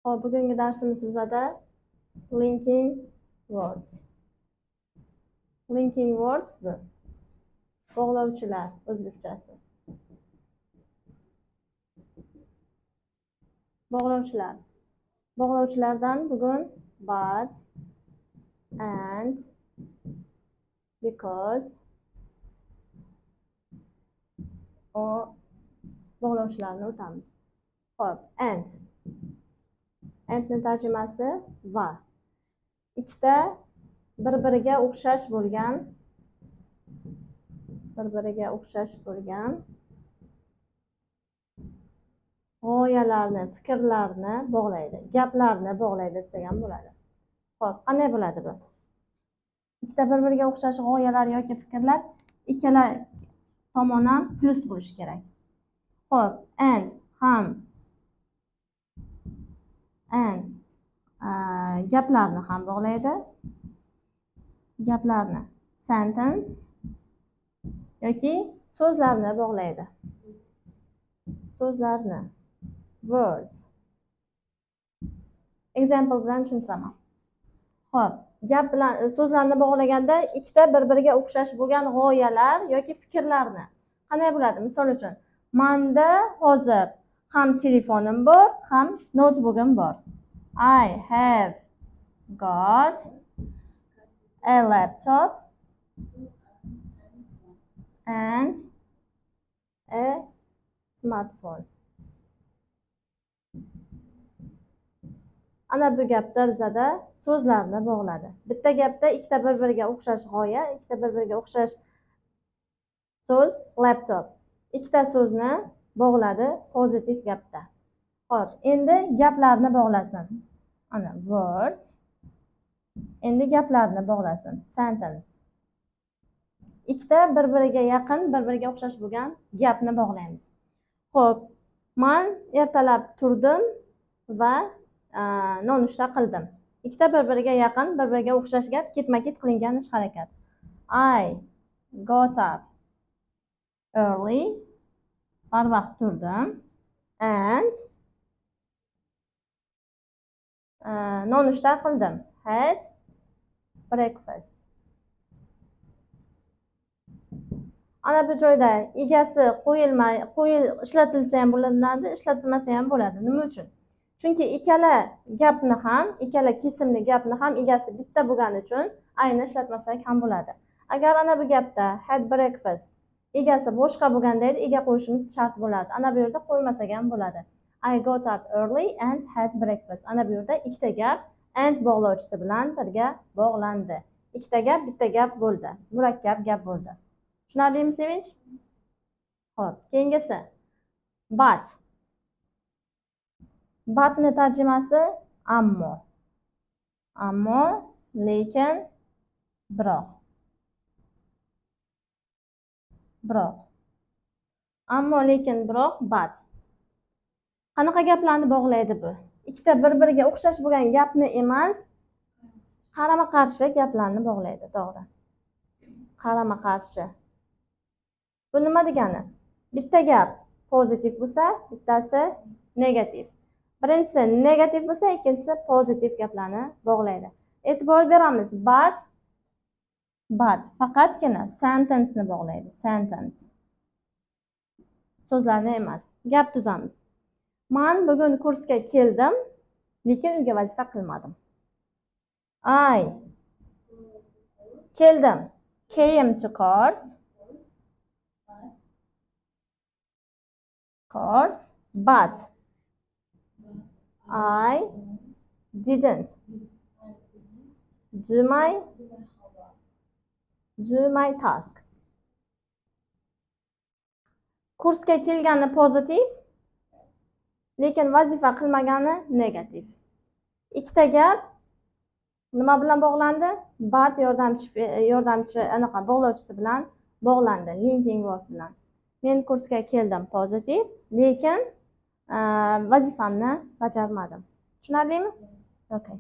Hop, bugungi darsimiz bizada linking words. Linking words bu. Bog'lovchilar o'zbekchasi. Bog'lovchilar. Bog'lovchilardan bugun but, and, because o bog'lovchilarni o'tamiz. Hop, and. Andning tarjimasi va. Ikkita bir-biriga o'xshash bo'lgan g'oyalarni, fikrlarni bog'laydi, gaplarni bog'laydi desak ham bo'ladi. Xo'p, qanday bo'ladi bu? Ikkita bir-biriga o'xshash g'oyalar yoki fikrlar ikkala tomon ham plus bo'lishi kerak. Xo'p, and gaplarni ham bog'laydi. Gaplarni sentence yoki so'zlarni bog'laydi. So'zlarni words. Example bilan tushuntiraman. Xo'p, gap bilan so'zlarni bog'laganda ikkita bir-biriga o'xshash bo'lgan g'oyalar yoki fikrlarni. Qanday bo'ladi? Misol uchun, menda hozir ham telefonim bor, ham notebook'im bor. I have got a laptop and a smartphone. Ana bu gapda bizada so'zlarni bog'ladi. Bitta gapda ikkita bir-biriga o'xshash g'oya, ikkita bir-biriga o'xshash so'z laptop. Ikkita so'zni bog'ladi pozitiv gapda. Xo'p, endi gaplarni bog'lasin. Ana words. Endi gaplarni bog'lasin. Sentence. Ikkita bir-biriga yaqin, bir-biriga o'xshash bo'lgan gapni bog'laymiz. Xo'p, men ertalab turdim va nonushta qildim. Ikkita bir-biriga yaqin, bir-biriga o'xshash gap ketma-ket qilingan ish harakat. I got up early. Barvaqt turdim and nonushta qildim. Had breakfast. Ana bu joyda egasi ishlatilsa ham bo'ladi, ishlatilmasa ham bo'ladi. Nima uchun? Chunki ikkala kesimli gapni ham egasi bitta bo'lgani uchun ayni ishlatmasak ham bo'ladi. Agar ana bu gapda had breakfast egasi boshqa bo'lganda edi, ega qo'yishimiz shart bo'lardi. Ana bu yerda qo'ymasak ham bo'ladi. I got up early and had breakfast. Ana bu yerda ikkita gap and bog'lovchisi bilan birga bog'landi. Ikkita gap, bitta gap bo'ldi. Murakkab gap bo'ldi. Tushunarlimi, Sevinch? Xo'p, keyingisi but. Butni tarjimasi ammo. Ammo, lekin, biroq. Ammo, lekin, biroq, but. Qanaqa gaplarni bog'laydi bu? Ikkita bir-biriga o'xshash bo'lgan gapni emas, qarama-qarshi gaplarni bog'laydi, to'g'ri. Qarama-qarshi. Bu nima degani? Bitta gap pozitiv bo'lsa, bittasi negativ. Birinchisi negativ bo'lsa, ikkinchisi pozitiv gaplarni bog'laydi. E'tibor beramiz. But faqatgina sentence ni bog'laydi. Sentence. So'zlarni emas. Gap tuzamiz. Men bugun kursga keldim, lekin uyga vazifa qilmadim. I keldim. Came to course, but I didn't do my task. Kursga kelgani pozitiv, lekin vazifa qilmagani negativ. Ikkita gap nima bilan bog'landi? But yordamchi anaqa bog'lovchisi bilan bog'landi, linking word bilan. Men kursga keldim pozitiv, lekin vazifamni bajarmadim. Tushunarlimi? Okay.